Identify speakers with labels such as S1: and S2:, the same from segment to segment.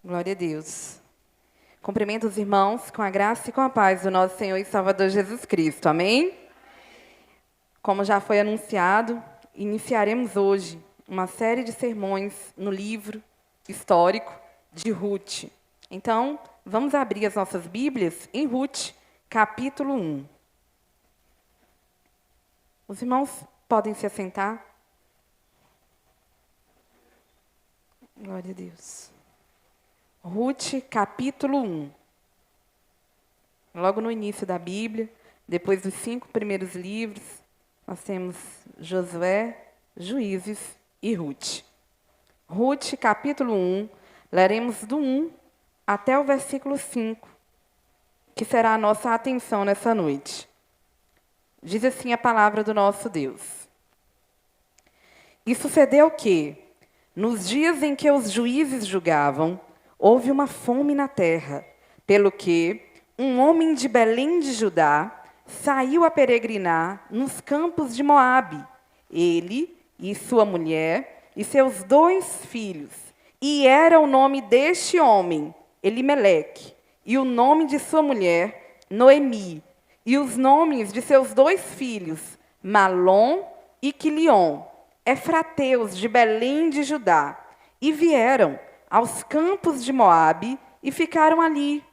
S1: Glória a Deus. Cumprimento os irmãos com a graça e com a paz do nosso Senhor e Salvador Jesus Cristo. Amém? Como já foi anunciado, iniciaremos hoje uma série de sermões no livro histórico de Ruth. Então, vamos abrir as nossas Bíblias em Ruth, capítulo 1. Os irmãos podem se assentar. Glória a Deus. Ruth, capítulo 1. Logo no início da Bíblia, depois dos 5 primeiros livros, nós temos Josué, Juízes e Ruth. Ruth, capítulo 1, leremos do 1 até o versículo 5, que será a nossa atenção nessa noite. Diz assim a palavra do nosso Deus. E sucedeu que, nos dias em que os juízes julgavam, houve uma fome na terra, pelo que um homem de Belém de Judá saiu a peregrinar nos campos de Moabe, ele e sua mulher e seus 2 filhos. E era o nome deste homem, Elimeleque, e o nome de sua mulher, Noemi, e os nomes de seus 2 filhos, Malom e Quilion, efrateus de Belém de Judá, e vieram aos campos de Moabe e ficaram ali.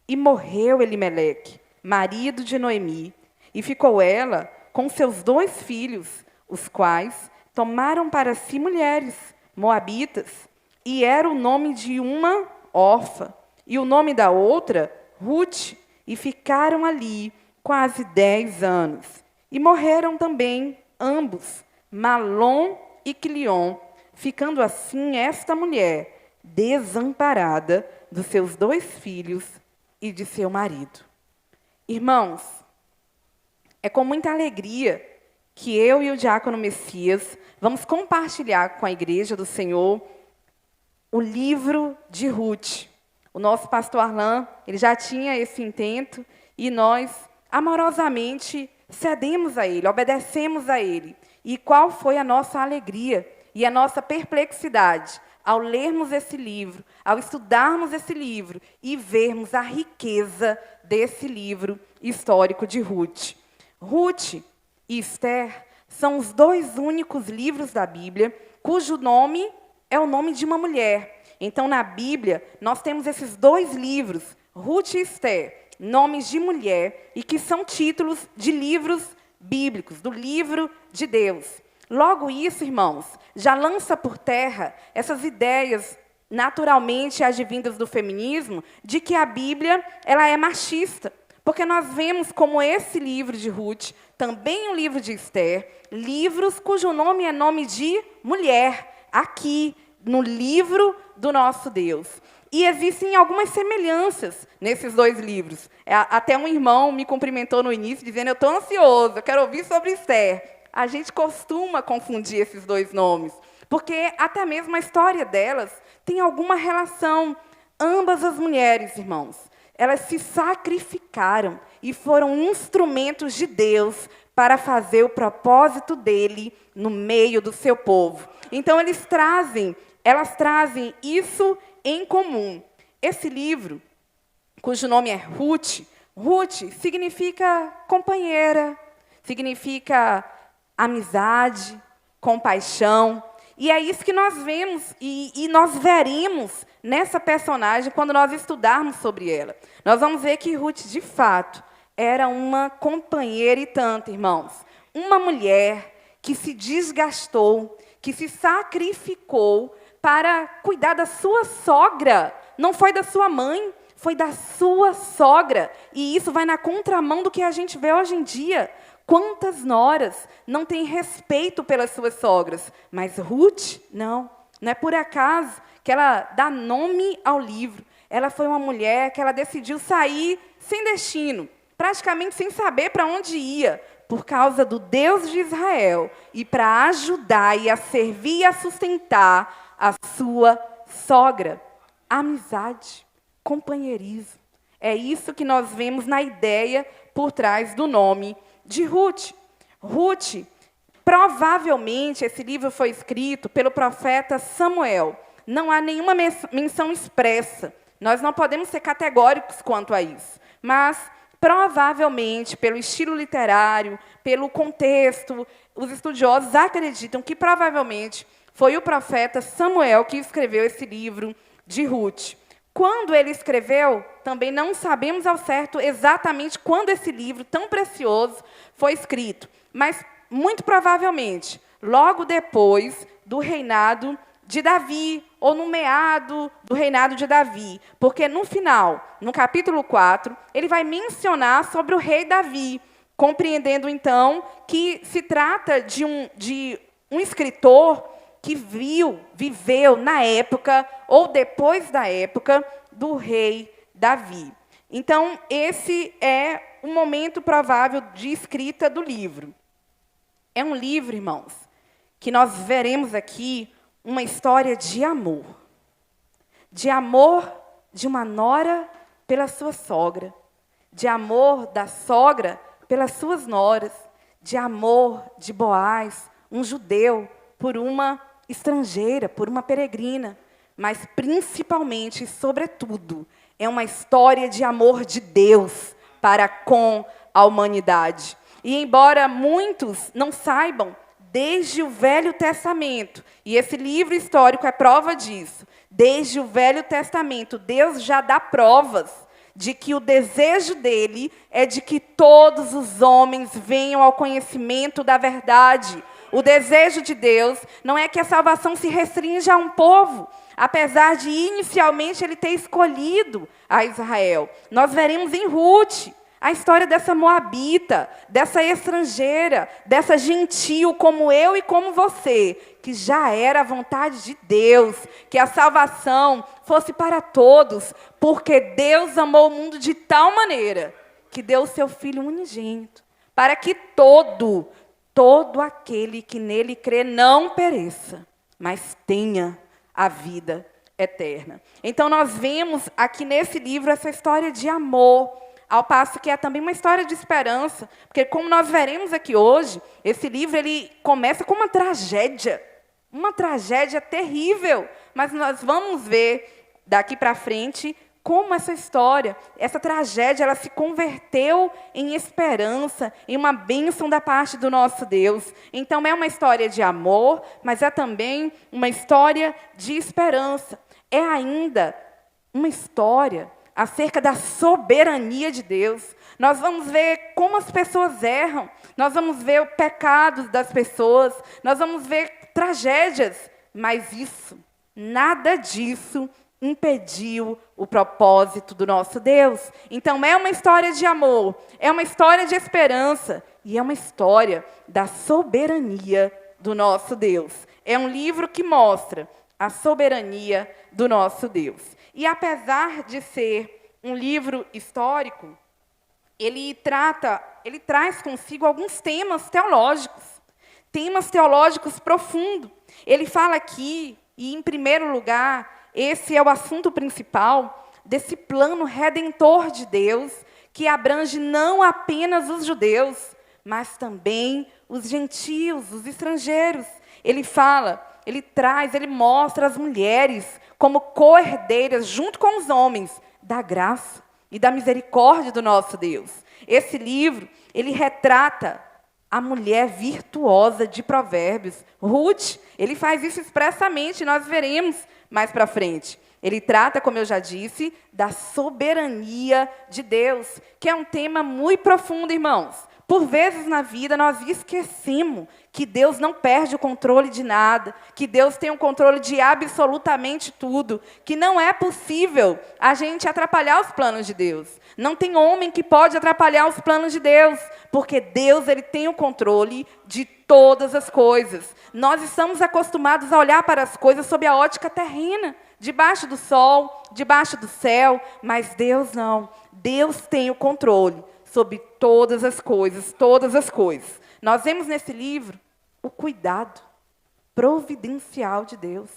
S1: E morreu Elimeleque, marido de Noemi, e ficou ela com seus 2 filhos, os quais tomaram para si mulheres moabitas, e era o nome de uma Orfa, e o nome da outra Ruth, e ficaram ali quase 10 anos. E morreram também ambos, Malom e Quilion, ficando assim esta mulher desamparada dos seus 2 filhos e de seu marido. Irmãos, é com muita alegria que eu e o diácono Messias vamos compartilhar com a igreja do Senhor o livro de Ruth. O nosso pastor Arlan, ele já tinha esse intento e nós amorosamente cedemos a ele, obedecemos a ele. E qual foi a nossa alegria e a nossa perplexidade ao lermos esse livro, ao estudarmos esse livro e vermos a riqueza desse livro histórico de Ruth. Ruth e Esther são os 2 únicos livros da Bíblia cujo nome é o nome de uma mulher. Então, na Bíblia, nós temos esses 2 livros, Ruth e Esther, nomes de mulher, e que são títulos de livros bíblicos, do livro de Deus. Logo isso, irmãos, já lança por terra essas ideias naturalmente advindas do feminismo de que a Bíblia ela é machista. Porque nós vemos como esse livro de Ruth, também o livro de Esther, livros cujo nome é nome de mulher, aqui no livro do nosso Deus. E existem algumas semelhanças nesses 2 livros. Até um irmão me cumprimentou no início, dizendo, eu estou ansioso, eu quero ouvir sobre Esther. A gente costuma confundir esses 2 nomes, porque até mesmo a história delas tem alguma relação. Ambas as mulheres, irmãos, elas se sacrificaram e foram instrumentos de Deus para fazer o propósito dele no meio do seu povo. Então, elas trazem isso em comum. Esse livro, cujo nome é Ruth, Ruth significa companheira, significa amizade, compaixão. E é isso que nós vemos e nós veremos nessa personagem quando nós estudarmos sobre ela. Nós vamos ver que Ruth, de fato, era uma companheira e tanto, irmãos. Uma mulher que se desgastou, que se sacrificou para cuidar da sua sogra. Não foi da sua mãe, foi da sua sogra. E isso vai na contramão do que a gente vê hoje em dia. Quantas noras não têm respeito pelas suas sogras? Mas Ruth, não é por acaso que ela dá nome ao livro. Ela foi uma mulher que ela decidiu sair sem destino, praticamente sem saber para onde ia, por causa do Deus de Israel, e para ajudar e a servir e a sustentar a sua sogra. Amizade, companheirismo. É isso que nós vemos na ideia por trás do nome de Ruth. Ruth, provavelmente, esse livro foi escrito pelo profeta Samuel, não há nenhuma menção expressa. Nós não podemos ser categóricos quanto a isso. Mas, provavelmente, pelo estilo literário, pelo contexto, os estudiosos acreditam que, provavelmente, foi o profeta Samuel que escreveu esse livro de Ruth. Quando ele escreveu, também não sabemos ao certo exatamente quando esse livro tão precioso foi escrito, mas, muito provavelmente, logo depois do reinado de Davi, ou no meado do reinado de Davi, porque no final, no capítulo 4, ele vai mencionar sobre o rei Davi, compreendendo, então, que se trata de um escritor que viveu na época, ou depois da época, do rei Davi. Então, esse é o momento provável de escrita do livro. É um livro, irmãos, que nós veremos aqui uma história de amor. De amor de uma nora pela sua sogra. De amor da sogra pelas suas noras. De amor de Boaz, um judeu, por uma estrangeira, por uma peregrina. Mas, principalmente, sobretudo, é uma história de amor de Deus para com a humanidade. E, embora muitos não saibam, desde o Velho Testamento, e esse livro histórico é prova disso, desde o Velho Testamento, Deus já dá provas de que o desejo dele é de que todos os homens venham ao conhecimento da verdade. O desejo de Deus não é que a salvação se restrinja a um povo, apesar de inicialmente ele ter escolhido a Israel. Nós veremos em Ruth a história dessa moabita, dessa estrangeira, dessa gentil como eu e como você, que já era a vontade de Deus, que a salvação fosse para todos, porque Deus amou o mundo de tal maneira que deu o seu Filho unigênito, para que todo aquele que nele crê não pereça, mas tenha a vida eterna. Então, nós vemos aqui nesse livro essa história de amor, ao passo que é também uma história de esperança, porque, como nós veremos aqui hoje, esse livro ele começa com uma tragédia terrível, mas nós vamos ver daqui para frente como essa tragédia, ela se converteu em esperança, em uma bênção da parte do nosso Deus. Então, é uma história de amor, mas é também uma história de esperança. É ainda uma história acerca da soberania de Deus. Nós vamos ver como as pessoas erram, nós vamos ver o pecado das pessoas, nós vamos ver tragédias, mas nada disso impediu o propósito do nosso Deus. Então, é uma história de amor, é uma história de esperança, e é uma história da soberania do nosso Deus. É um livro que mostra a soberania do nosso Deus. E, apesar de ser um livro histórico, ele traz consigo alguns temas teológicos profundos. Ele fala aqui, e em primeiro lugar, esse é o assunto principal desse plano redentor de Deus, que abrange não apenas os judeus, mas também os gentios, os estrangeiros. Ele mostra as mulheres como co-herdeiras, junto com os homens, da graça e da misericórdia do nosso Deus. Esse livro, ele retrata a mulher virtuosa de Provérbios. Ruth, ele faz isso expressamente, nós veremos mais para frente. Ele trata, como eu já disse, da soberania de Deus, que é um tema muito profundo, irmãos. Por vezes na vida nós esquecemos que Deus não perde o controle de nada, que Deus tem o controle de absolutamente tudo, que não é possível a gente atrapalhar os planos de Deus. Não tem homem que pode atrapalhar os planos de Deus, porque Deus ele tem o controle de todas as coisas. Nós estamos acostumados a olhar para as coisas sob a ótica terrena, debaixo do sol, debaixo do céu, mas Deus não. Deus tem o controle sobre todas as coisas, todas as coisas. Nós vemos nesse livro o cuidado providencial de Deus.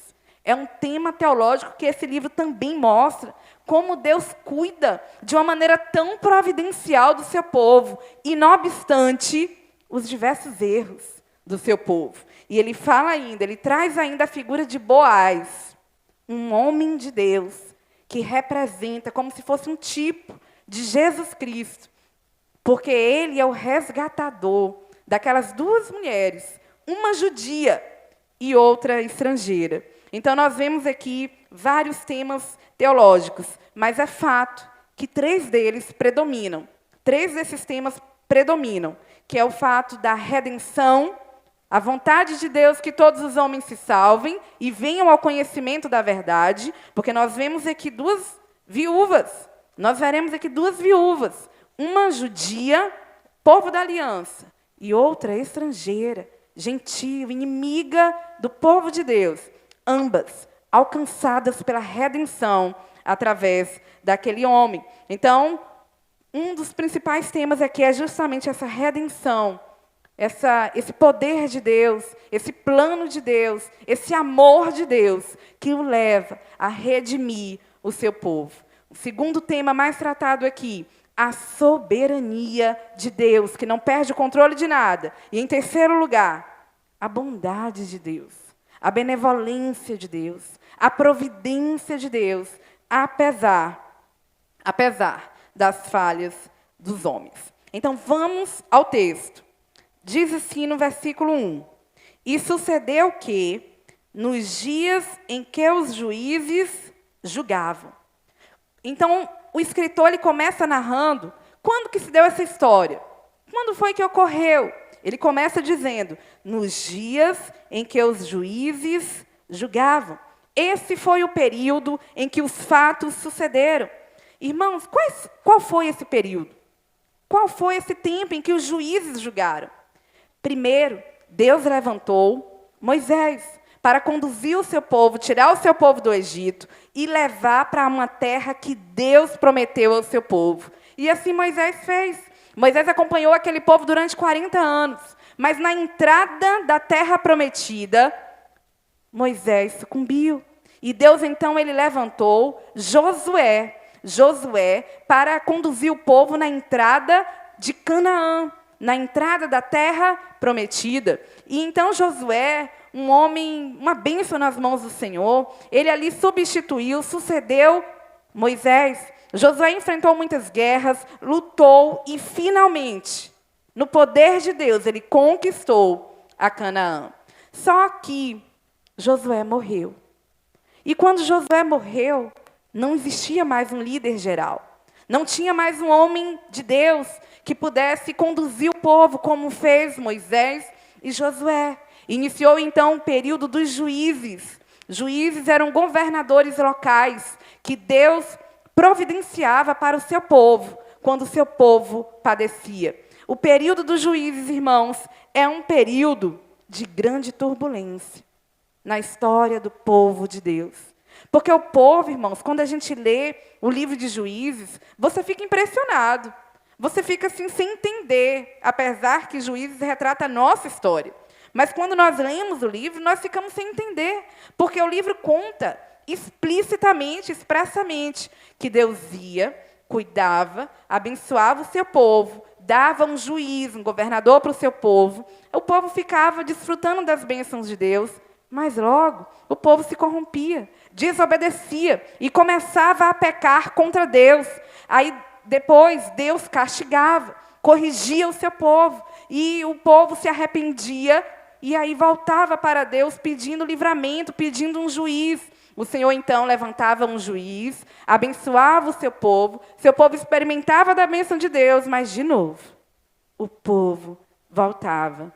S1: É um tema teológico que esse livro também mostra como Deus cuida de uma maneira tão providencial do seu povo, e não obstante os diversos erros do seu povo. E ele traz ainda a figura de Boaz, um homem de Deus que representa como se fosse um tipo de Jesus Cristo, porque ele é o resgatador daquelas duas mulheres, uma judia e outra estrangeira. Então, nós vemos aqui vários temas teológicos, mas é fato que três deles predominam. Três desses temas predominam, que é o fato da redenção, a vontade de Deus que todos os homens se salvem e venham ao conhecimento da verdade, porque nós vemos aqui duas viúvas. Nós veremos aqui duas viúvas, uma judia, povo da aliança, e outra estrangeira, gentil, inimiga do povo de Deus. Ambas alcançadas pela redenção através daquele homem. Então, um dos principais temas aqui é justamente essa redenção, esse poder de Deus, esse plano de Deus, esse amor de Deus que o leva a redimir o seu povo. O segundo tema mais tratado aqui, a soberania de Deus, que não perde o controle de nada. E, em terceiro lugar, a bondade de Deus, a benevolência de Deus, a providência de Deus, apesar das falhas dos homens. Então, vamos ao texto. Diz assim no versículo 1. E sucedeu que, nos dias em que os juízes julgavam. Então, o escritor ele começa narrando quando que se deu essa história. Quando foi que ocorreu? Ele começa dizendo, nos dias em que os juízes julgavam. Esse foi o período em que os fatos sucederam. Irmãos, qual foi esse período? Qual foi esse tempo em que os juízes julgaram? Primeiro, Deus levantou Moisés para conduzir o seu povo, tirar o seu povo do Egito e levar para uma terra que Deus prometeu ao seu povo. E assim Moisés fez. Moisés acompanhou aquele povo durante 40 anos, mas na entrada da terra prometida, Moisés sucumbiu. E Deus, então, ele levantou Josué para conduzir o povo na entrada de Canaã, na entrada da terra prometida. E então Josué, um homem, uma bênção nas mãos do Senhor, ele ali sucedeu Moisés. Josué enfrentou muitas guerras, lutou e, finalmente, no poder de Deus, ele conquistou a Canaã. Só que Josué morreu. E quando Josué morreu, não existia mais um líder geral. Não tinha mais um homem de Deus que pudesse conduzir o povo como fez Moisés e Josué. Iniciou, então, o período dos juízes. Juízes eram governadores locais que Deus providenciava para o seu povo, quando o seu povo padecia. O período dos juízes, irmãos, é um período de grande turbulência na história do povo de Deus. Porque o povo, irmãos, quando a gente lê o livro de Juízes, você fica impressionado. Você fica assim sem entender, apesar que Juízes retrata a nossa história. Mas quando nós lemos o livro, nós ficamos sem entender, porque o livro conta explicitamente, expressamente, que Deus ia, cuidava, abençoava o seu povo, dava um juiz, um governador para o seu povo. O povo ficava desfrutando das bênçãos de Deus, mas logo o povo se corrompia, desobedecia e começava a pecar contra Deus. Aí depois Deus castigava, corrigia o seu povo, e o povo se arrependia, e aí voltava para Deus pedindo livramento, pedindo um juiz. O Senhor, então, levantava um juiz, abençoava o seu povo experimentava da bênção de Deus, mas, de novo, o povo voltava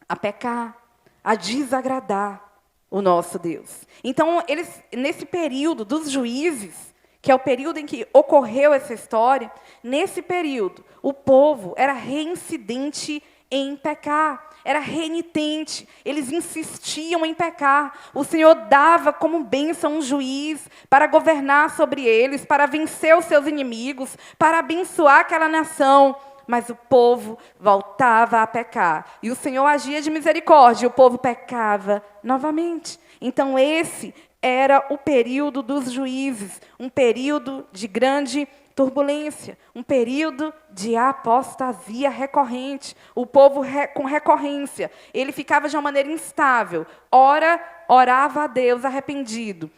S1: a pecar, a desagradar o nosso Deus. Então, eles, nesse período dos juízes, que é o período em que ocorreu essa história, nesse período, o povo era reincidente em pecar, era renitente, eles insistiam em pecar. O Senhor dava como bênção um juiz para governar sobre eles, para vencer os seus inimigos, para abençoar aquela nação. Mas o povo voltava a pecar. E o Senhor agia de misericórdia, e o povo pecava novamente. Então, esse era o período dos juízes, um período de grande turbulência, um período de apostasia recorrente. O povo com recorrência, ele ficava de uma maneira instável. Ora, orava a Deus arrependido.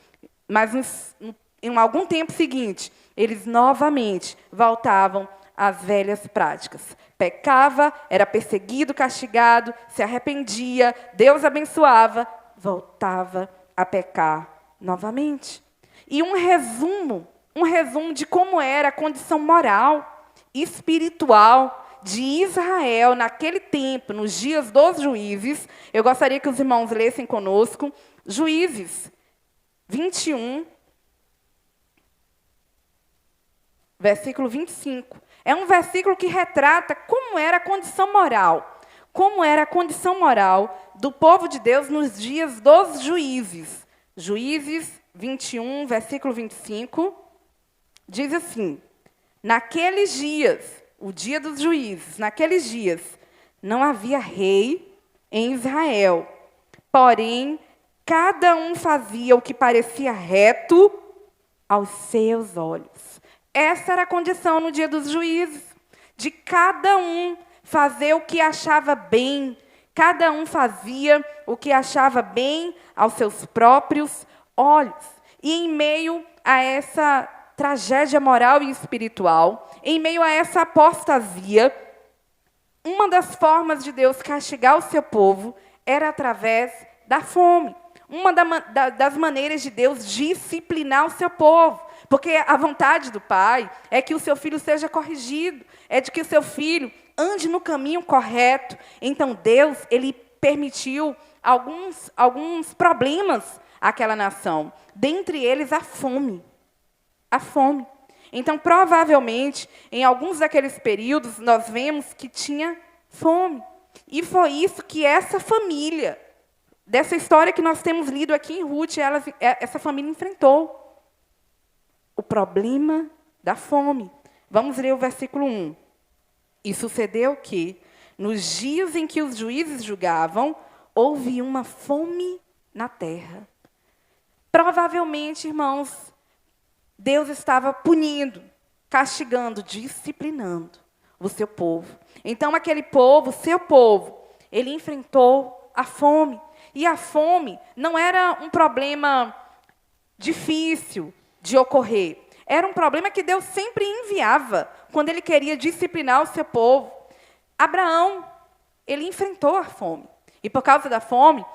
S1: Mas em algum tempo seguinte, eles novamente voltavam às velhas práticas. Pecava, era perseguido, castigado, se arrependia, Deus abençoava, voltava a pecar novamente. E um resumo de como era a condição moral e espiritual de Israel naquele tempo, nos dias dos juízes. Eu gostaria que os irmãos lessem conosco Juízes 21, versículo 25. É um versículo que retrata como era a condição moral. Como era a condição moral do povo de Deus nos dias dos juízes. Juízes 21, versículo 25, diz assim: naqueles dias, o dia dos juízes, naqueles dias, não havia rei em Israel, porém, cada um fazia o que parecia reto aos seus olhos. Essa era a condição no dia dos juízes, de cada um fazer o que achava bem, cada um fazia o que achava bem aos seus próprios olhos. E em meio a essa tragédia moral e espiritual, em meio a essa apostasia, uma das formas de Deus castigar o seu povo era através da fome. Uma das maneiras de Deus disciplinar o seu povo. Porque a vontade do Pai é que o seu filho seja corrigido, é de que o seu filho ande no caminho correto. Então, Deus, ele permitiu alguns problemas àquela nação. Dentre eles, a fome. A fome. Então, provavelmente, em alguns daqueles períodos, nós vemos que tinha fome. E foi isso que essa família, dessa história que nós temos lido aqui em Ruth, essa família enfrentou. O problema da fome. Vamos ler o versículo 1. E sucedeu que, nos dias em que os juízes julgavam, houve uma fome na terra. Provavelmente, irmãos, Deus estava punindo, castigando, disciplinando o seu povo. Então, aquele povo, seu povo, ele enfrentou a fome. E a fome não era um problema difícil de ocorrer. Era um problema que Deus sempre enviava quando ele queria disciplinar o seu povo. Abraão, ele enfrentou a fome. E por causa da fome,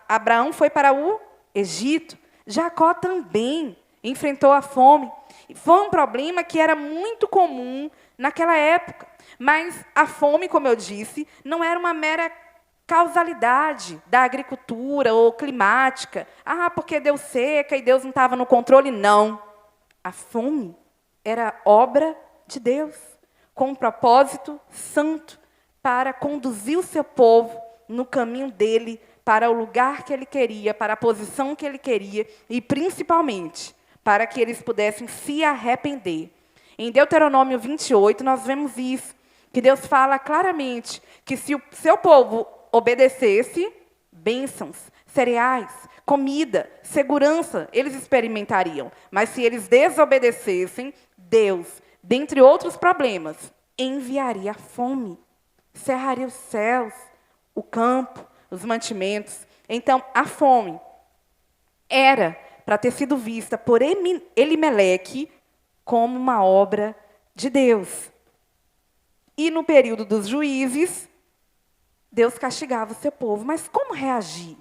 S1: Abraão foi para o Egito. Jacó também enfrentou a fome. Foi um problema que era muito comum naquela época. Mas a fome, como eu disse, não era uma mera causalidade da agricultura ou climática. Porque deu seca e Deus não estava no controle. Não. A fome era obra de Deus, com um propósito santo, para conduzir o seu povo no caminho dele, para o lugar que ele queria, para a posição que ele queria, e, principalmente, para que eles pudessem se arrepender. Em Deuteronômio 28, nós vemos isso, que Deus fala claramente que se o seu povo obedecesse, bênçãos, cereais, comida, segurança, eles experimentariam. Mas se eles desobedecessem, Deus, dentre outros problemas, enviaria a fome, cerraria os céus, o campo, os mantimentos. Então, a fome era para ter sido vista por Elimeleque como uma obra de Deus. E no período dos juízes, Deus castigava o seu povo. Mas como reagir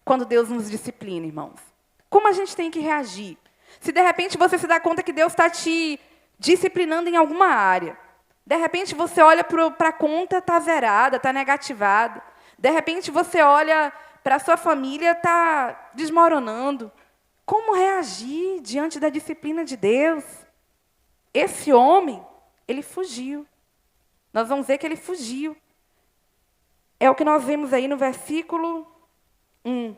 S1: quando Deus nos disciplina, irmãos? Como a gente tem que reagir? Se, de repente, você se dá conta que Deus está te disciplinando em alguma área. De repente, você olha para a conta, está zerada, está negativada. De repente, você olha para a sua família, está desmoronando. Como reagir diante da disciplina de Deus? Esse homem, ele fugiu. Nós vamos ver que ele fugiu. É o que nós vemos aí no versículo 1.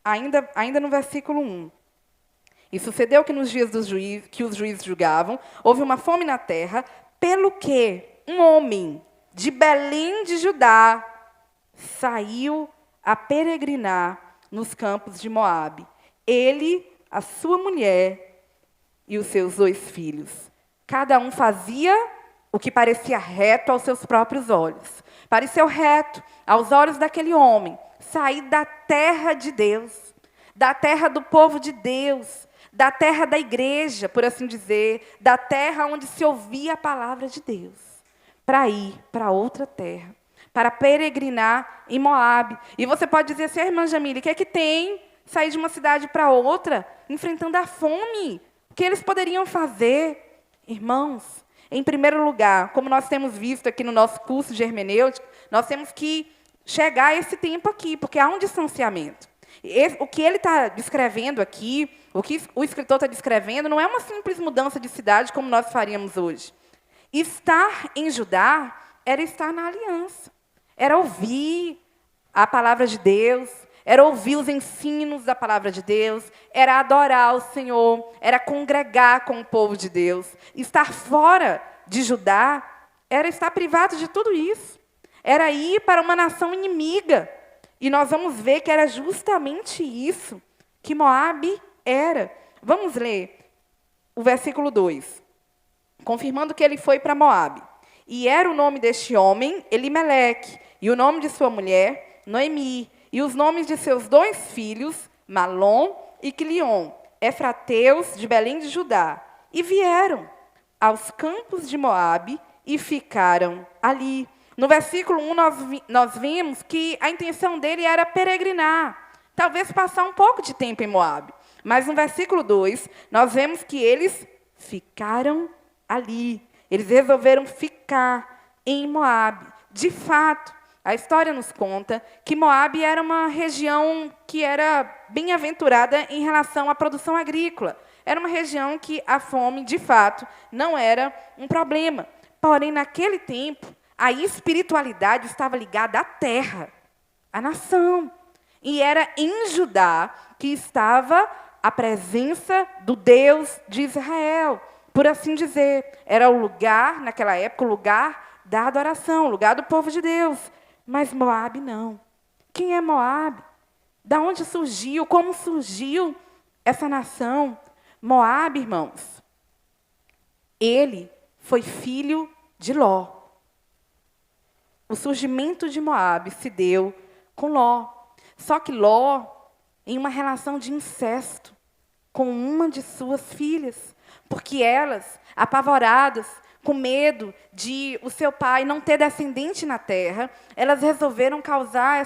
S1: Ainda no versículo 1. E sucedeu que nos dias que os juízes julgavam, houve uma fome na terra, pelo que um homem de Belém de Judá saiu a peregrinar nos campos de Moabe. Ele, a sua mulher e os seus 2 filhos. Cada um fazia o que parecia reto aos seus próprios olhos. Pareceu reto aos olhos daquele homem sair da terra de Deus, da terra do povo de Deus, da terra da igreja, por assim dizer, da terra onde se ouvia a palavra de Deus, para ir para outra terra, para peregrinar em Moabe. E você pode dizer assim, irmã Jamile, o que é que tem sair de uma cidade para outra, enfrentando a fome? O que eles poderiam fazer? Irmãos, em primeiro lugar, como nós temos visto aqui no nosso curso de hermenêutica, nós temos que chegar a esse tempo aqui, porque há um distanciamento. O que ele está descrevendo aqui, o que o escritor está descrevendo, não é uma simples mudança de cidade como nós faríamos hoje. Estar em Judá era estar na aliança, era ouvir a palavra de Deus, era ouvir os ensinos da palavra de Deus, era adorar o Senhor, era congregar com o povo de Deus. Estar fora de Judá era estar privado de tudo isso, era ir para uma nação inimiga. E nós vamos ver que era justamente isso que Moabe era. Vamos ler o versículo 2. Confirmando que ele foi para Moabe. E era o nome deste homem, Elimeleque, e o nome de sua mulher, Noemi, e os nomes de seus 2 filhos, Malom e Quilion, efrateus de Belém de Judá. E vieram aos campos de Moabe e ficaram ali. No versículo 1, nós vimos que a intenção dele era peregrinar, talvez passar um pouco de tempo em Moabe. Mas no versículo 2, nós vemos que eles ficaram ali. Eles resolveram ficar em Moabe. De fato, a história nos conta que Moabe era uma região que era bem-aventurada em relação à produção agrícola. Era uma região que a fome, de fato, não era um problema. Porém, naquele tempo, a espiritualidade estava ligada à terra, à nação. E era em Judá que estava a presença do Deus de Israel, por assim dizer. Era o lugar, naquela época, o lugar da adoração, o lugar do povo de Deus. Mas Moabe não. Quem é Moabe? Da onde surgiu? Como surgiu essa nação? Moabe, irmãos, ele foi filho de Ló. O surgimento de Moabe se deu com Ló. Só que Ló, em uma relação de incesto com uma de suas filhas, porque elas, apavoradas, com medo de o seu pai não ter descendente na terra, elas resolveram causar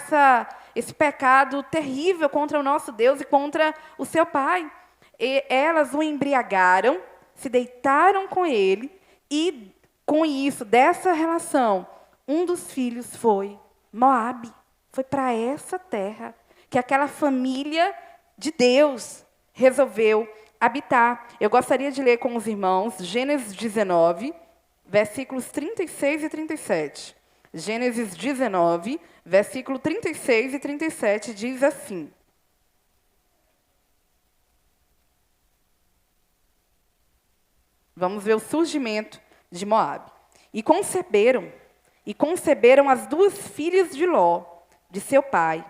S1: esse pecado terrível contra o nosso Deus e contra o seu pai. E elas o embriagaram, se deitaram com ele, e com isso, dessa relação, um dos filhos foi Moabe. Foi para essa terra que aquela família de Deus resolveu habitar. Eu gostaria de ler com os irmãos Gênesis 19, versículos 36 e 37. Gênesis 19, versículo 36 e 37 diz assim: vamos ver o surgimento de Moabe. E conceberam as 2 filhas de Ló, de seu pai.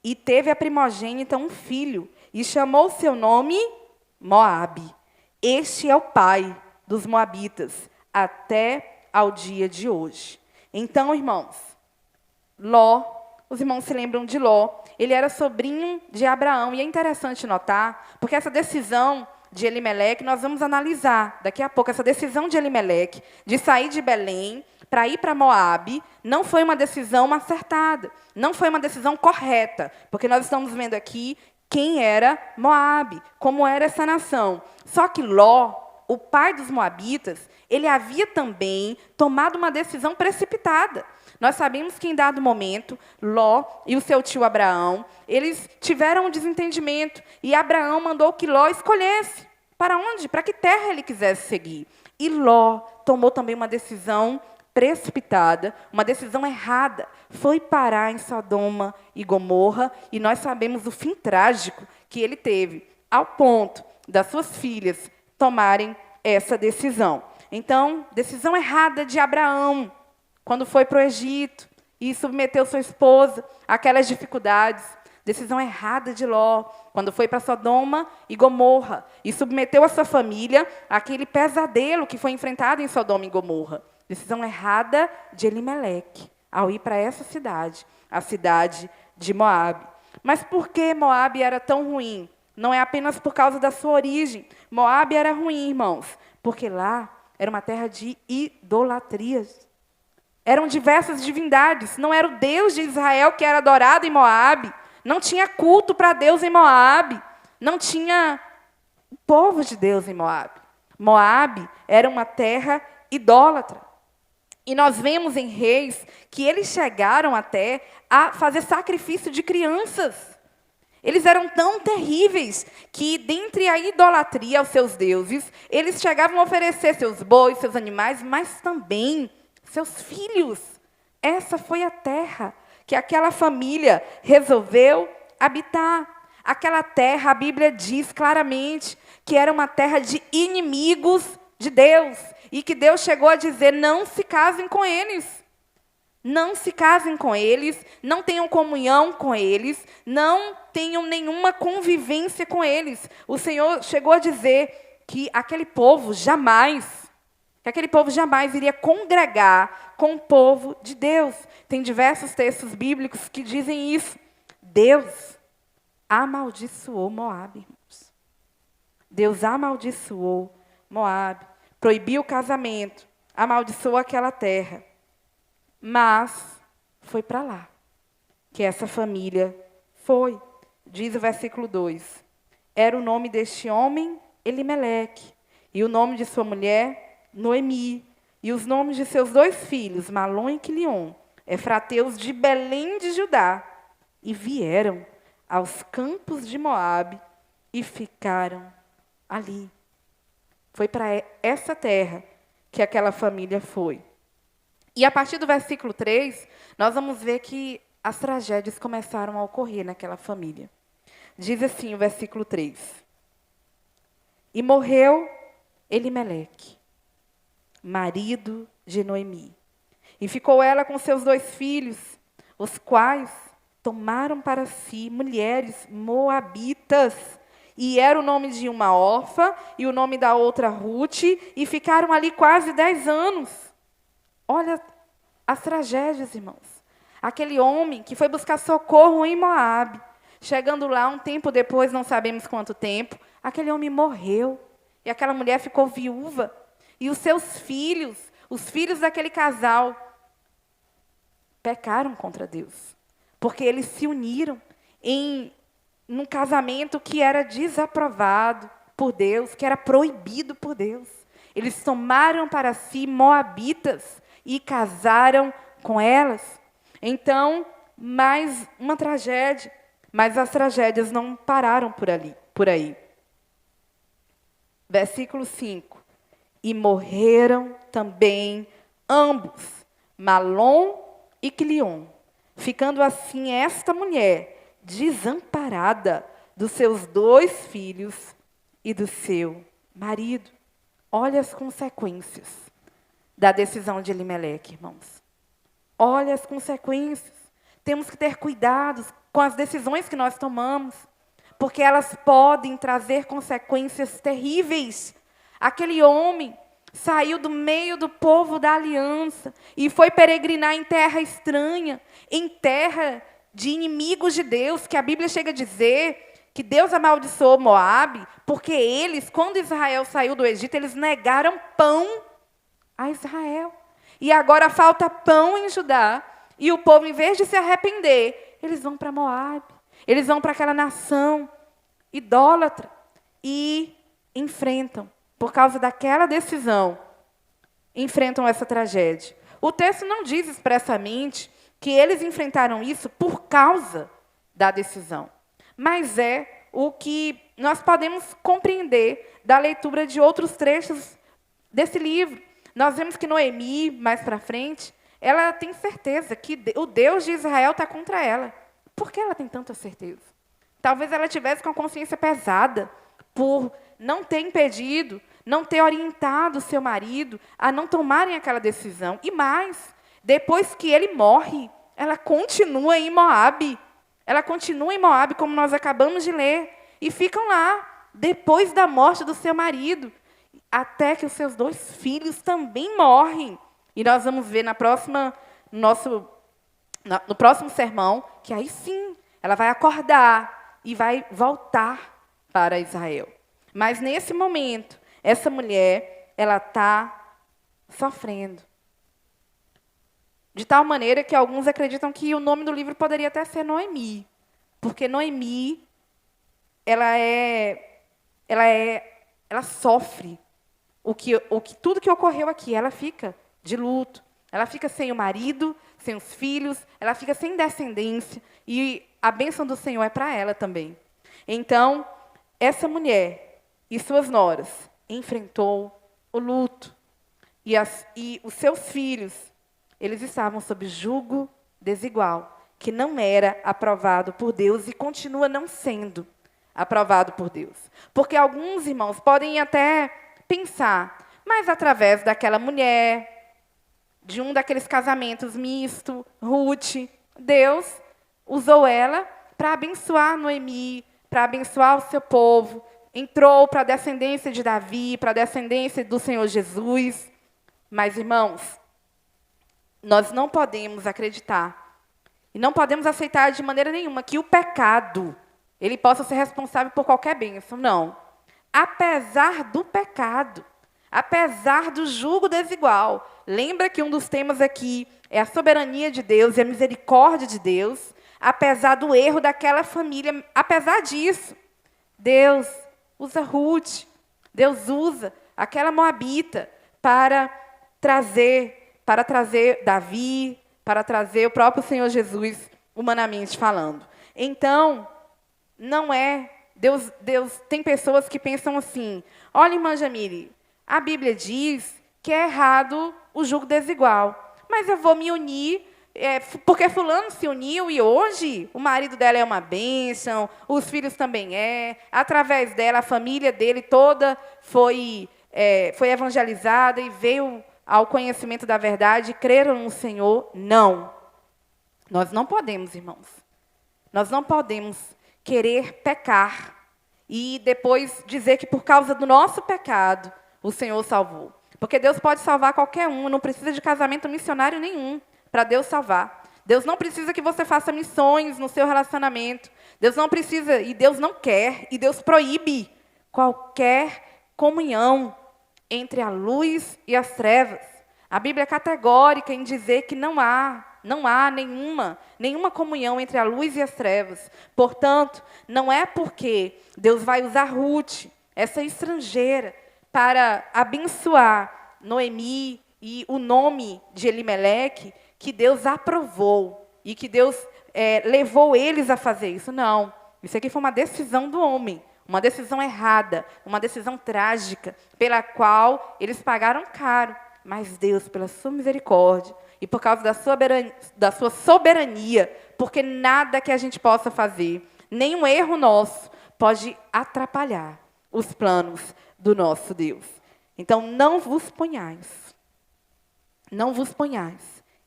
S1: E teve a primogênita um filho, e chamou seu nome Moabe. Este é o pai dos moabitas, até ao dia de hoje. Então, irmãos, Ló, os irmãos se lembram de Ló, ele era sobrinho de Abraão. E é interessante notar, porque essa decisão de Elimeleque, nós vamos analisar daqui a pouco, essa decisão de Elimeleque de sair de Belém para ir para Moabe, não foi uma decisão acertada, não foi uma decisão correta, porque nós estamos vendo aqui quem era Moabe, como era essa nação. Só que Ló, o pai dos moabitas, ele havia também tomado uma decisão precipitada. Nós sabemos que, em dado momento, Ló e o seu tio Abraão, eles tiveram um desentendimento, e Abraão mandou que Ló escolhesse para onde, para que terra ele quisesse seguir. E Ló tomou também uma decisão precipitada, uma decisão errada, foi parar em Sodoma e Gomorra, e nós sabemos o fim trágico que ele teve, ao ponto das suas filhas tomarem essa decisão. Então, decisão errada de Abraão, quando foi para o Egito e submeteu sua esposa àquelas dificuldades. Decisão errada de Ló, quando foi para Sodoma e Gomorra e submeteu a sua família àquele pesadelo que foi enfrentado em Sodoma e Gomorra. Decisão errada de Elimeleque, ao ir para essa cidade, a cidade de Moabe. Mas por que Moabe era tão ruim? Não é apenas por causa da sua origem. Moabe era ruim, irmãos, porque lá era uma terra de idolatrias. Eram diversas divindades. Não era o Deus de Israel que era adorado em Moabe. Não tinha culto para Deus em Moabe. Não tinha o povo de Deus em Moabe. Moabe era uma terra idólatra. E nós vemos em Reis que eles chegaram até a fazer sacrifício de crianças. Eles eram tão terríveis que, dentre a idolatria aos seus deuses, eles chegavam a oferecer seus bois, seus animais, mas também seus filhos. Essa foi a terra que aquela família resolveu habitar. Aquela terra, a Bíblia diz claramente que era uma terra de inimigos de Deus. E que Deus chegou a dizer, não se casem com eles. Não se casem com eles, não tenham comunhão com eles, não tenham nenhuma convivência com eles. O Senhor chegou a dizer que aquele povo jamais iria congregar com o povo de Deus. Tem diversos textos bíblicos que dizem isso. Deus amaldiçoou Moabe, irmãos. Deus amaldiçoou Moabe, proibiu o casamento, amaldiçoou aquela terra. Mas foi para lá que essa família foi. Diz o versículo 2. Era o nome deste homem Elimeleque, e o nome de sua mulher Noemi, e os nomes de seus 2 filhos, Malom e Quilion, efrateus de Belém de Judá, e vieram aos campos de Moabe e ficaram ali. Foi para essa terra que aquela família foi. E a partir do versículo 3, nós vamos ver que as tragédias começaram a ocorrer naquela família. Diz assim o versículo 3. E morreu Elimeleque, marido de Noemi. E ficou ela com seus 2 filhos, os quais tomaram para si mulheres moabitas. E era o nome de uma órfã e o nome da outra Ruth, e ficaram ali quase 10 anos. Olha as tragédias, irmãos. Aquele homem que foi buscar socorro em Moabe, chegando lá um tempo depois, não sabemos quanto tempo, aquele homem morreu. E aquela mulher ficou viúva. E os seus filhos, os filhos daquele casal, pecaram contra Deus. Porque eles se uniram num casamento que era desaprovado por Deus, que era proibido por Deus. Eles tomaram para si moabitas e casaram com elas. Então, mais uma tragédia. Mas as tragédias não pararam por aí. Versículo 5. E morreram também ambos, Malom e Quilion, ficando assim esta mulher desamparada dos seus 2 filhos e do seu marido. Olha as consequências da decisão de Elimeleque, irmãos. Olha as consequências. Temos que ter cuidado com as decisões que nós tomamos, porque elas podem trazer consequências terríveis. Aquele homem saiu do meio do povo da aliança e foi peregrinar em terra estranha, em terra de inimigos de Deus, que a Bíblia chega a dizer que Deus amaldiçoou Moabe, porque eles, quando Israel saiu do Egito, eles negaram pão a Israel. E agora falta pão em Judá, e o povo, em vez de se arrepender, eles vão para Moabe, eles vão para aquela nação idólatra e enfrentam, por causa daquela decisão, enfrentam essa tragédia. O texto não diz expressamente que eles enfrentaram isso por causa da decisão, mas é o que nós podemos compreender da leitura de outros trechos desse livro. Nós vemos que Noemi, mais para frente, ela tem certeza que o Deus de Israel está contra ela. Por que ela tem tanta certeza? Talvez ela tivesse com a consciência pesada por não ter impedido, não ter orientado o seu marido a não tomarem aquela decisão. E mais, depois que ele morre, ela continua em Moabe. Ela continua em Moabe, como nós acabamos de ler. E ficam lá, depois da morte do seu marido, até que os seus 2 filhos também morrem. E nós vamos ver no próximo sermão que aí sim ela vai acordar e vai voltar para Israel. Mas nesse momento, essa mulher, ela está sofrendo. De tal maneira que alguns acreditam que o nome do livro poderia até ser Noemi, porque Noemi, ela sofre tudo que ocorreu aqui. Ela fica de luto, ela fica sem o marido, sem os filhos, ela fica sem descendência, e a bênção do Senhor é para ela também. Então, essa mulher e suas noras enfrentou o luto, e os seus filhos, eles estavam sob jugo desigual, que não era aprovado por Deus e continua não sendo aprovado por Deus. Porque alguns irmãos podem até pensar, mas através daquela mulher, de um daqueles casamentos misto, Ruth, Deus usou ela para abençoar Noemi, para abençoar o seu povo, entrou para a descendência de Davi, para a descendência do Senhor Jesus. Mas, irmãos, nós não podemos acreditar e não podemos aceitar de maneira nenhuma que o pecado ele possa ser responsável por qualquer bênção. Não. Apesar do pecado, apesar do jugo desigual, lembra que um dos temas aqui é a soberania de Deus e a misericórdia de Deus. Apesar do erro daquela família, apesar disso, Deus usa Ruth, Deus usa aquela moabita para trazer Davi, para trazer o próprio Senhor Jesus, humanamente falando. Então, não é... Deus tem pessoas que pensam assim, olha, irmã Jamile, a Bíblia diz que é errado o jugo desigual, mas eu vou me unir, porque fulano se uniu e hoje o marido dela é uma bênção, os filhos também através dela, a família dele toda foi evangelizada e veio ao conhecimento da verdade, creram no Senhor. Não. Nós não podemos, irmãos. Nós não podemos querer pecar e depois dizer que por causa do nosso pecado o Senhor salvou. Porque Deus pode salvar qualquer um, não precisa de casamento missionário nenhum para Deus salvar. Deus não precisa que você faça missões no seu relacionamento. Deus não precisa, e Deus não quer, e Deus proíbe qualquer comunhão entre a luz e as trevas. A Bíblia é categórica em dizer que não há nenhuma comunhão entre a luz e as trevas. Portanto, não é porque Deus vai usar Ruth, essa estrangeira, para abençoar Noemi e o nome de Elimeleque, que Deus aprovou e que Deus levou eles a fazer isso. Não. Isso aqui foi uma decisão do homem. Uma decisão errada, uma decisão trágica, pela qual eles pagaram caro. Mas Deus, pela sua misericórdia, e por causa da sua soberania, porque nada que a gente possa fazer, nenhum erro nosso, pode atrapalhar os planos do nosso Deus. Então, não vos ponhais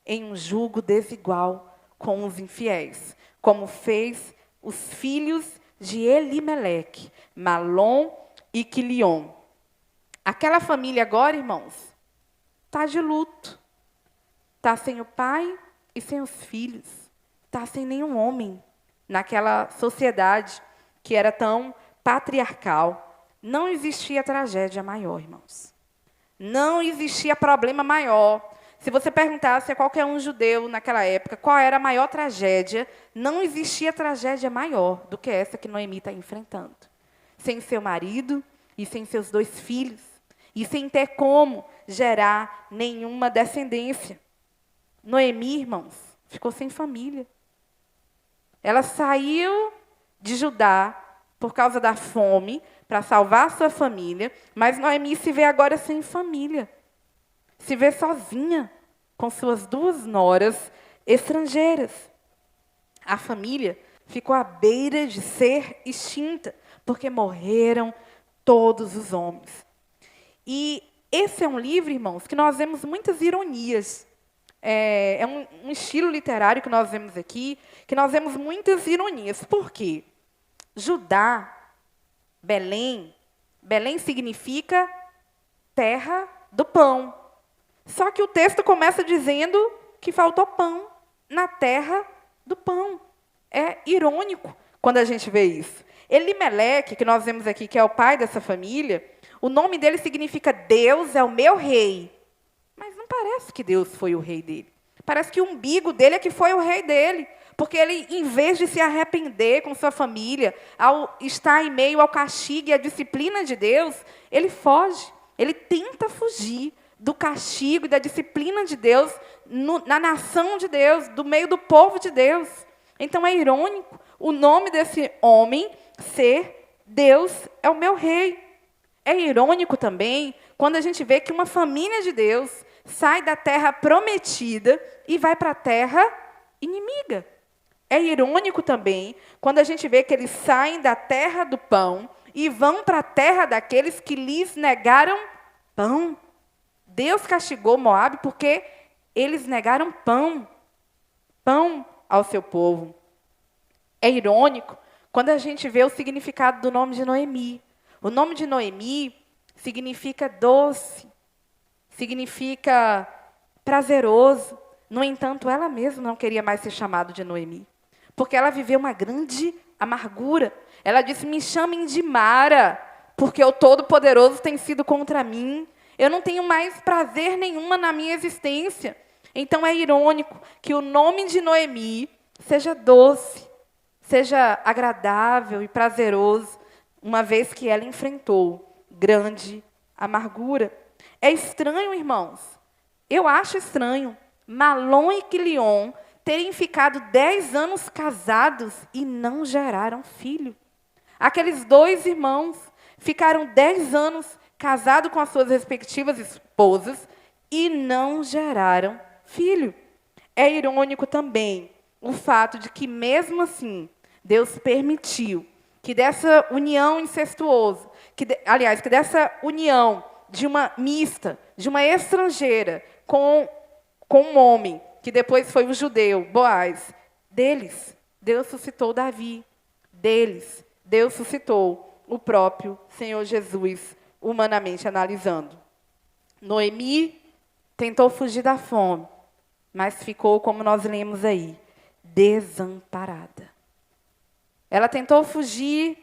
S1: em um jugo desigual com os infiéis, como fez os filhos de Elimeleque, Malom e Quilion. Aquela família agora, irmãos, está de luto. Está sem o pai e sem os filhos. Está sem nenhum homem naquela sociedade que era tão patriarcal. Não existia tragédia maior, irmãos. Não existia problema maior. Se você perguntasse a qualquer um judeu naquela época qual era a maior tragédia, não existia tragédia maior do que essa que Noemi está enfrentando. Sem seu marido e sem seus 2 filhos. E sem ter como gerar nenhuma descendência. Noemi, irmãos, ficou sem família. Ela saiu de Judá por causa da fome, para salvar a sua família, mas Noemi se vê agora sem família. Se vê sozinha, com suas 2 noras estrangeiras. A família ficou à beira de ser extinta, porque morreram todos os homens. E esse é um livro, irmãos, que nós vemos muitas ironias. É um estilo literário que nós vemos aqui, que nós vemos muitas ironias. Por quê? Judá, Belém significa terra do pão. Só que o texto começa dizendo que faltou pão na terra do pão. É irônico quando a gente vê isso. Elimeleque, que nós vemos aqui, que é o pai dessa família, o nome dele significa Deus é o meu rei. Mas não parece que Deus foi o rei dele. Parece que o umbigo dele é que foi o rei dele. Porque ele, em vez de se arrepender com sua família, ao estar em meio ao castigo e à disciplina de Deus, ele foge. Ele tenta fugir do castigo e da disciplina de Deus na nação de Deus, do meio do povo de Deus. Então é irônico o nome desse homem ser Deus é o meu rei. É irônico também quando a gente vê que uma família de Deus sai da terra prometida e vai para a terra inimiga. É irônico também quando a gente vê que eles saem da terra do pão e vão para a terra daqueles que lhes negaram pão. Deus castigou Moabe porque eles negaram pão ao seu povo. É irônico quando a gente vê o significado do nome de Noemi. O nome de Noemi significa doce, significa prazeroso. No entanto, ela mesma não queria mais ser chamada de Noemi, porque ela viveu uma grande amargura. Ela disse, me chamem de Mara, porque o Todo-Poderoso tem sido contra mim. Eu não tenho mais prazer nenhuma na minha existência. Então é irônico que o nome de Noemi seja doce, seja agradável e prazeroso, uma vez que ela enfrentou grande amargura. É estranho, irmãos. Eu acho estranho Malom e Quilion terem ficado 10 anos casados e não geraram filho. Aqueles dois irmãos ficaram 10 anos casados com as suas respectivas esposas e não geraram filho. É irônico também o fato de que, mesmo assim, Deus permitiu que dessa união incestuosa, que dessa união de uma mista, de uma estrangeira, com um homem, que depois foi o judeu, Boaz, deles, Deus suscitou Davi. Deles, Deus suscitou o próprio Senhor Jesus, humanamente analisando. Noemi tentou fugir da fome, mas ficou, como nós lemos aí, desamparada. Ela tentou fugir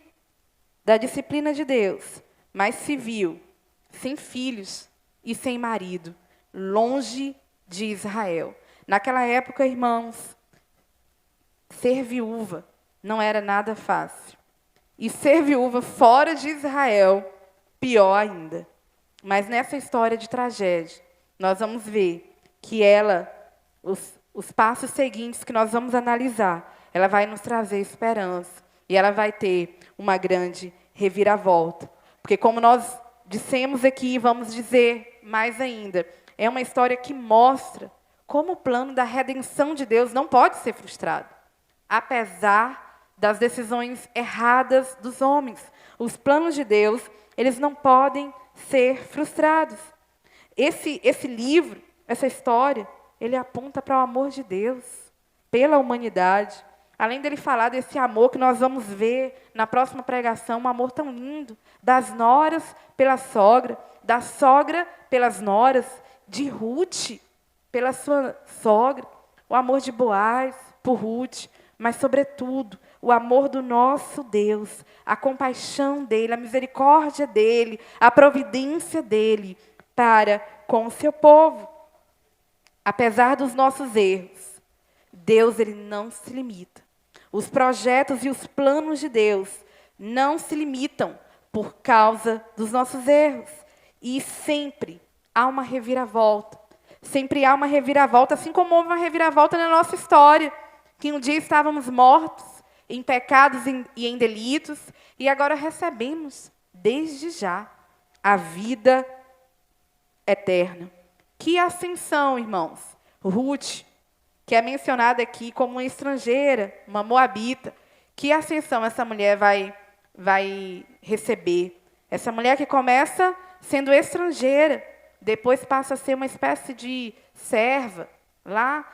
S1: da disciplina de Deus, mas se viu sem filhos e sem marido, longe de Israel. Naquela época, irmãos, ser viúva não era nada fácil. E ser viúva fora de Israel, pior ainda. Mas nessa história de tragédia, nós vamos ver que os passos seguintes que nós vamos analisar, ela vai nos trazer esperança. E ela vai ter uma grande reviravolta. Porque, como nós dissemos aqui, vamos dizer mais ainda, é uma história que mostra como o plano da redenção de Deus não pode ser frustrado. Apesar das decisões erradas dos homens. Os planos de Deus, eles não podem ser frustrados. Esse livro, essa história, ele aponta para o amor de Deus pela humanidade. Além dele falar desse amor que nós vamos ver na próxima pregação, um amor tão lindo, das noras pela sogra, da sogra pelas noras, de Ruth pela sua sogra, o amor de Boaz por Ruth, mas, sobretudo, o amor do nosso Deus, a compaixão dele, a misericórdia dele, a providência dele para com o seu povo. Apesar dos nossos erros, Deus ele não se limita. Os projetos e os planos de Deus não se limitam por causa dos nossos erros. E sempre há uma reviravolta. Sempre há uma reviravolta, assim como houve uma reviravolta na nossa história. Que um dia estávamos mortos em pecados e em delitos, e agora recebemos, desde já, a vida eterna. Que ascensão, irmãos. Ruth, que é mencionada aqui como uma estrangeira, uma moabita. Que ascensão essa mulher vai receber? Essa mulher que começa sendo estrangeira, depois passa a ser uma espécie de serva lá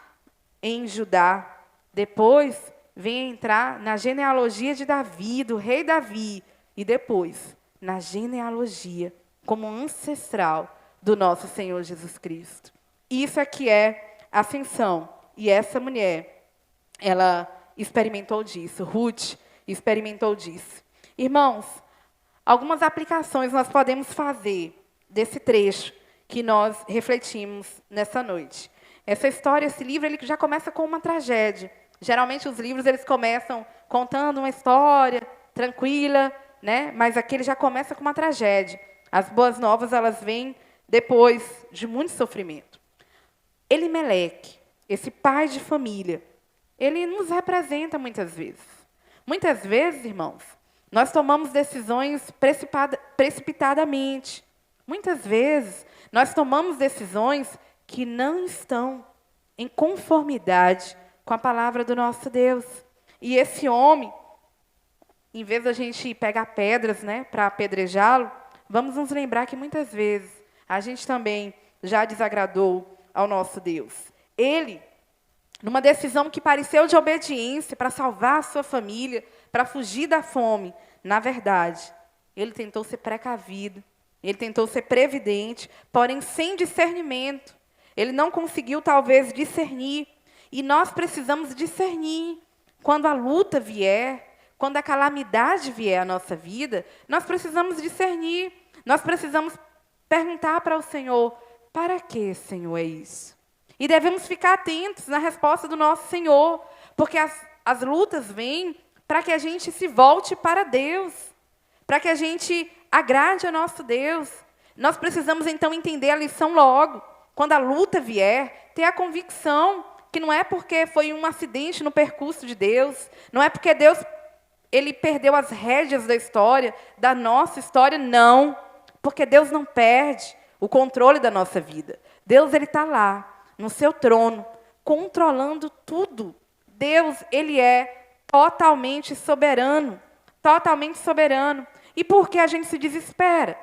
S1: em Judá. Depois vem entrar na genealogia de Davi, do rei Davi, e depois na genealogia como ancestral do nosso Senhor Jesus Cristo. Isso aqui é ascensão. E essa mulher, ela experimentou disso, Ruth experimentou disso. Irmãos, algumas aplicações nós podemos fazer desse trecho que nós refletimos nessa noite. Essa história, esse livro, ele já começa com uma tragédia. Geralmente os livros eles começam contando uma história tranquila, né? Mas aqui ele já começa com uma tragédia. As boas novas elas vêm depois de muito sofrimento. Elimeleque, esse pai de família, ele nos representa muitas vezes. Muitas vezes, irmãos, nós tomamos decisões precipitadamente. Muitas vezes, nós tomamos decisões que não estão em conformidade com a palavra do nosso Deus. E esse homem, em vez da gente pegar pedras, né, para apedrejá-lo, vamos nos lembrar que muitas vezes a gente também já desagradou ao nosso Deus. Ele, numa decisão que pareceu de obediência para salvar a sua família, para fugir da fome, na verdade, ele tentou ser precavido, ele tentou ser previdente, porém sem discernimento. Ele não conseguiu, talvez, discernir. E nós precisamos discernir. Quando a luta vier, quando a calamidade vier à nossa vida, nós precisamos discernir. Nós precisamos perguntar para o Senhor, para que, Senhor, é isso? E devemos ficar atentos na resposta do nosso Senhor, porque as lutas vêm para que a gente se volte para Deus, para que a gente agrade ao nosso Deus. Nós precisamos, então, entender a lição logo. Quando a luta vier, ter a convicção que não é porque foi um acidente no percurso de Deus, não é porque Deus ele perdeu as rédeas da história, da nossa história, não. Porque Deus não perde o controle da nossa vida. Deus ele está lá, no seu trono, controlando tudo. Deus, ele é totalmente soberano. Totalmente soberano. E por que a gente se desespera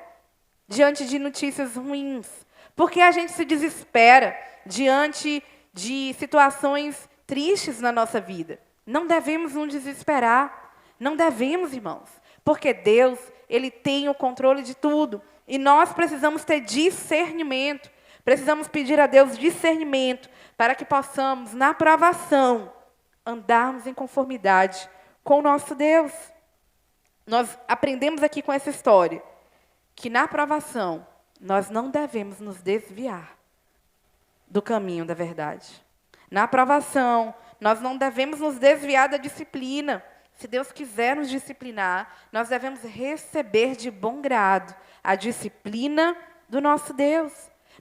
S1: diante de notícias ruins? Por que a gente se desespera diante de situações tristes na nossa vida? Não devemos nos desesperar. Não devemos, irmãos. Porque Deus, ele tem o controle de tudo. E nós precisamos ter discernimento. Precisamos pedir a Deus discernimento para que possamos, na provação, andarmos em conformidade com o nosso Deus. Nós aprendemos aqui com essa história que na provação nós não devemos nos desviar do caminho da verdade. Na provação, nós não devemos nos desviar da disciplina. Se Deus quiser nos disciplinar, nós devemos receber de bom grado a disciplina do nosso Deus.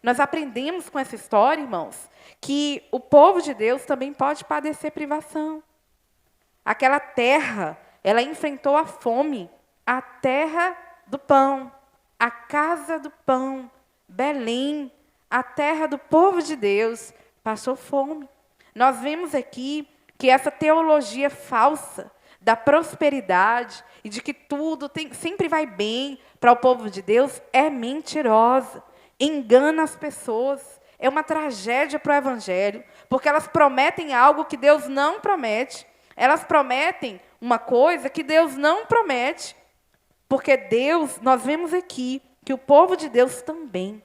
S1: Nós aprendemos com essa história, irmãos, que o povo de Deus também pode padecer privação. Aquela terra, ela enfrentou a fome, a terra do pão, a casa do pão, Belém, a terra do povo de Deus, passou fome. Nós vemos aqui que essa teologia falsa da prosperidade e de que tudo sempre vai bem para o povo de Deus é mentirosa, engana as pessoas. É uma tragédia para o Evangelho, porque elas prometem algo que Deus não promete. Elas prometem uma coisa que Deus não promete. Porque Deus, nós vemos aqui, que o povo de Deus também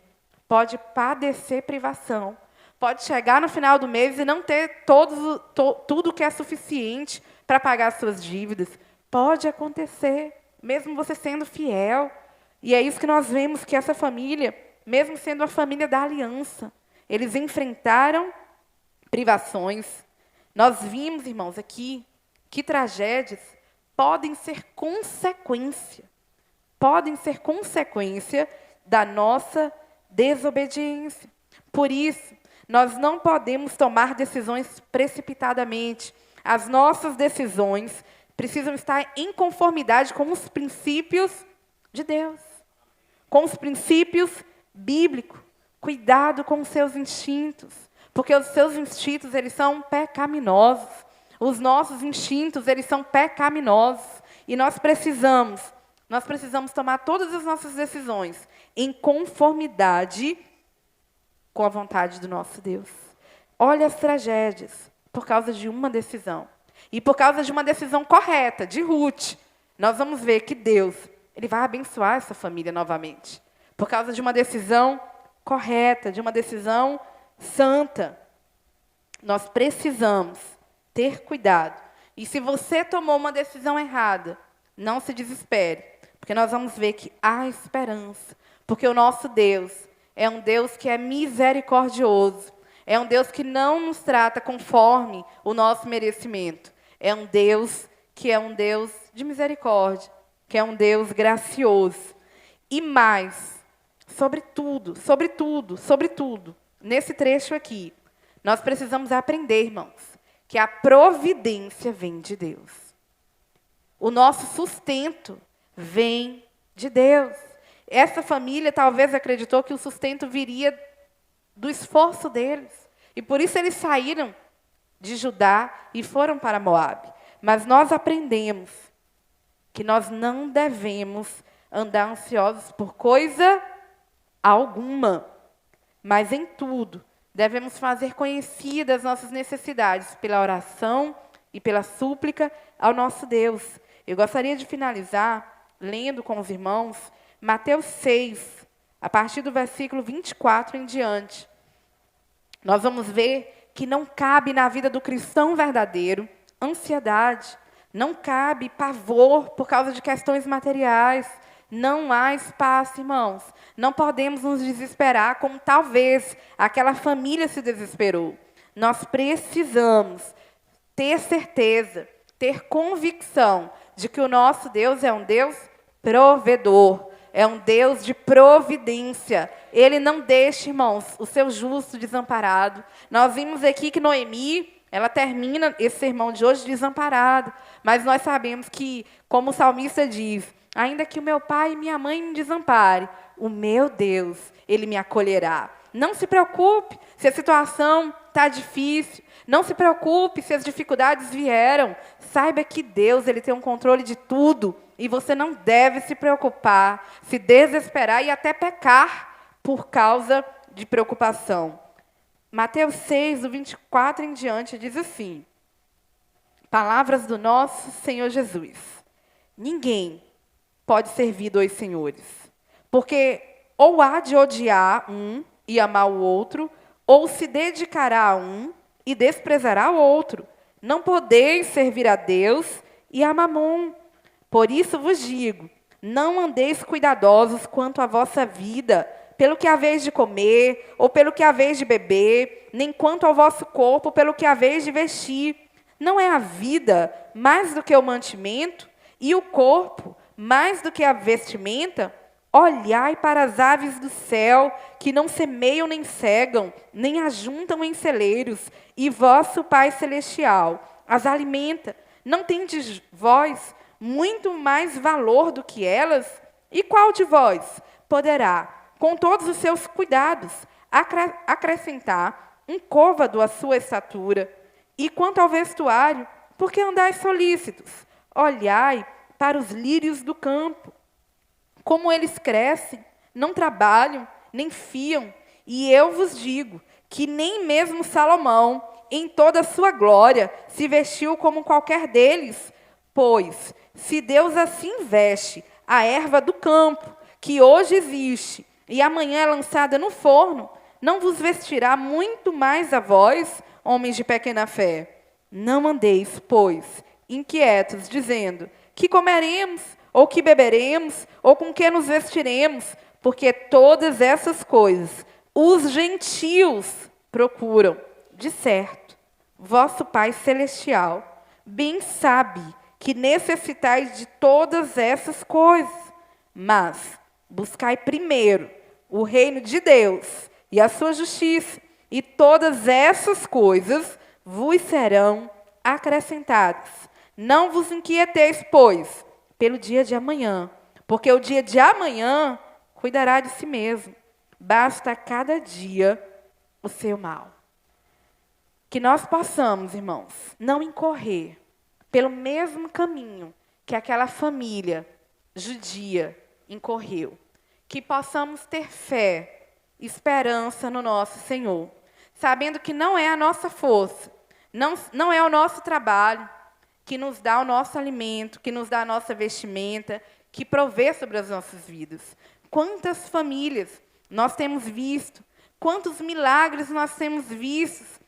S1: pode padecer privação. Pode chegar no final do mês e não ter tudo que é suficiente para pagar as suas dívidas. Pode acontecer, mesmo você sendo fiel. E é isso que nós vemos, que essa família, mesmo sendo a família da aliança, eles enfrentaram privações. Nós vimos, irmãos, aqui, que tragédias podem ser consequência da nossa desobediência. Por isso, nós não podemos tomar decisões precipitadamente. As nossas decisões precisam estar em conformidade com os princípios de Deus, com os princípios bíblicos. Cuidado com os seus instintos, porque os seus instintos, eles são pecaminosos. Os nossos instintos, eles são pecaminosos. E nós precisamos tomar todas as nossas decisões em conformidade com a vontade do nosso Deus. Olha as tragédias por causa de uma decisão. E por causa de uma decisão correta, de Ruth, nós vamos ver que Deus, ele vai abençoar essa família novamente. Por causa de uma decisão correta, de uma decisão santa. Nós precisamos ter cuidado E se você tomou uma decisão errada, não se desespere, porque nós vamos ver que há esperança. Porque o nosso Deus é um Deus que é misericordioso. É um Deus que não nos trata conforme o nosso merecimento. É um Deus que é um Deus de misericórdia, que é um Deus gracioso. E mais, sobretudo, nesse trecho aqui, nós precisamos aprender, irmãos, que a providência vem de Deus. O nosso sustento vem de Deus. Essa família talvez acreditou que o sustento viria do esforço deles. E por isso eles saíram de Judá e foram para Moabe. Mas nós aprendemos que nós não devemos andar ansiosos por coisa alguma. Mas em tudo, devemos fazer conhecidas nossas necessidades pela oração e pela súplica ao nosso Deus. Eu gostaria de finalizar lendo com os irmãos Mateus 6, a partir do versículo 24 em diante. Nós vamos ver que não cabe na vida do cristão verdadeiro ansiedade, não cabe pavor por causa de questões materiais. Não há espaço, irmãos. Não podemos nos desesperar como talvez aquela família se desesperou. Nós precisamos ter certeza, ter convicção de que o nosso Deus é um Deus provedor, é um Deus de providência. Ele não deixa, irmãos, o seu justo desamparado. Nós vimos aqui que Noemi, ela termina esse sermão de hoje desamparado, mas nós sabemos que, como o salmista diz, ainda que o meu pai e minha mãe me desamparem, o meu Deus, Ele me acolherá. Não se preocupe se a situação está difícil. Não se preocupe se as dificuldades vieram. Saiba que Deus, Ele tem um controle de tudo. E você não deve se preocupar, se desesperar e até pecar por causa de preocupação. Mateus 6, do 24 em diante, diz assim: palavras do nosso Senhor Jesus. Ninguém pode servir dois senhores, porque ou há de odiar um e amar o outro, ou se dedicará a um e desprezará o outro. Não podeis servir a Deus e a Mamom. Por isso vos digo, não andeis cuidadosos quanto à vossa vida, pelo que haveis de comer, ou pelo que haveis de beber, nem quanto ao vosso corpo, pelo que haveis de vestir. Não é a vida mais do que o mantimento, e o corpo mais do que a vestimenta? Olhai para as aves do céu, que não semeiam nem cegam, nem ajuntam em celeiros, e vosso Pai Celestial as alimenta. Não tendes vós muito mais valor do que elas? E qual de vós poderá, com todos os seus cuidados, acrescentar um côvado à sua estatura? E quanto ao vestuário, por que andais solícitos? Olhai para os lírios do campo, como eles crescem, não trabalham, nem fiam. E eu vos digo que nem mesmo Salomão, em toda a sua glória, se vestiu como qualquer deles. Pois, se Deus assim veste a erva do campo, que hoje existe, e amanhã é lançada no forno, não vos vestirá muito mais a vós, homens de pequena fé? Não andeis, pois, inquietos, dizendo: que comeremos, ou que beberemos, ou com que nos vestiremos? Porque todas essas coisas os gentios procuram. De certo, vosso Pai Celestial bem sabe que necessitais de todas essas coisas. Mas buscai primeiro o reino de Deus e a sua justiça, e todas essas coisas vos serão acrescentadas. Não vos inquieteis, pois, pelo dia de amanhã, porque o dia de amanhã cuidará de si mesmo. Basta a cada dia o seu mal. Que nós possamos, irmãos, não incorrer pelo mesmo caminho que aquela família judia incorreu. Que possamos ter fé, esperança no nosso Senhor, sabendo que não é a nossa força, não é o nosso trabalho que nos dá o nosso alimento, que nos dá a nossa vestimenta, que provê sobre as nossas vidas. Quantas famílias nós temos visto, quantos milagres nós temos visto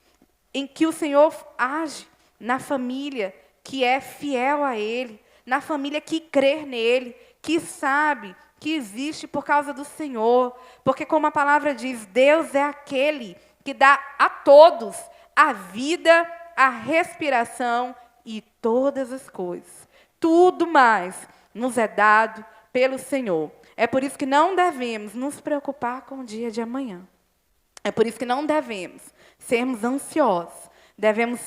S1: em que o Senhor age na família que é fiel a Ele, na família que crê nele, que sabe que existe por causa do Senhor. Porque, como a palavra diz, Deus é aquele que dá a todos a vida, a respiração e todas as coisas. Tudo mais nos é dado pelo Senhor. É por isso que não devemos nos preocupar com o dia de amanhã. É por isso que não devemos sermos ansiosos. Devemos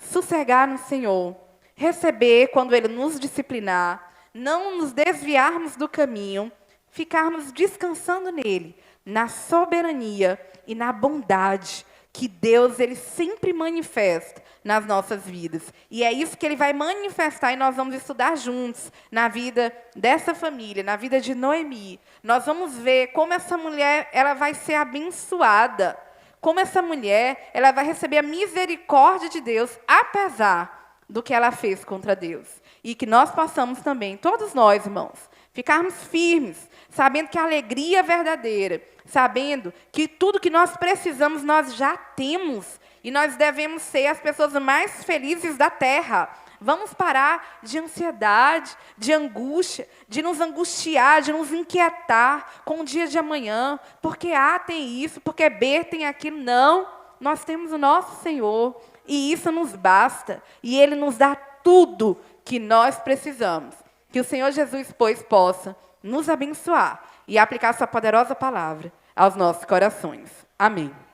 S1: sossegar no Senhor, receber quando Ele nos disciplinar, não nos desviarmos do caminho, ficarmos descansando nele, na soberania e na bondade que Deus ele sempre manifesta nas nossas vidas. E é isso que Ele vai manifestar e nós vamos estudar juntos na vida dessa família, na vida de Noemi. Nós vamos ver como essa mulher ela vai ser abençoada, como essa mulher ela vai receber a misericórdia de Deus, apesar do que ela fez contra Deus. E que nós possamos também, todos nós, irmãos, ficarmos firmes, sabendo que a alegria é verdadeira, sabendo que tudo que nós precisamos nós já temos, e nós devemos ser as pessoas mais felizes da terra. Vamos parar de ansiedade, de angústia, de nos angustiar, de nos inquietar com o dia de amanhã, porque A tem isso, porque B tem aquilo. Não, nós temos o nosso Senhor, e isso nos basta, e Ele nos dá tudo que nós precisamos. Que o Senhor Jesus, pois, possa nos abençoar e aplicar sua poderosa palavra aos nossos corações. Amém.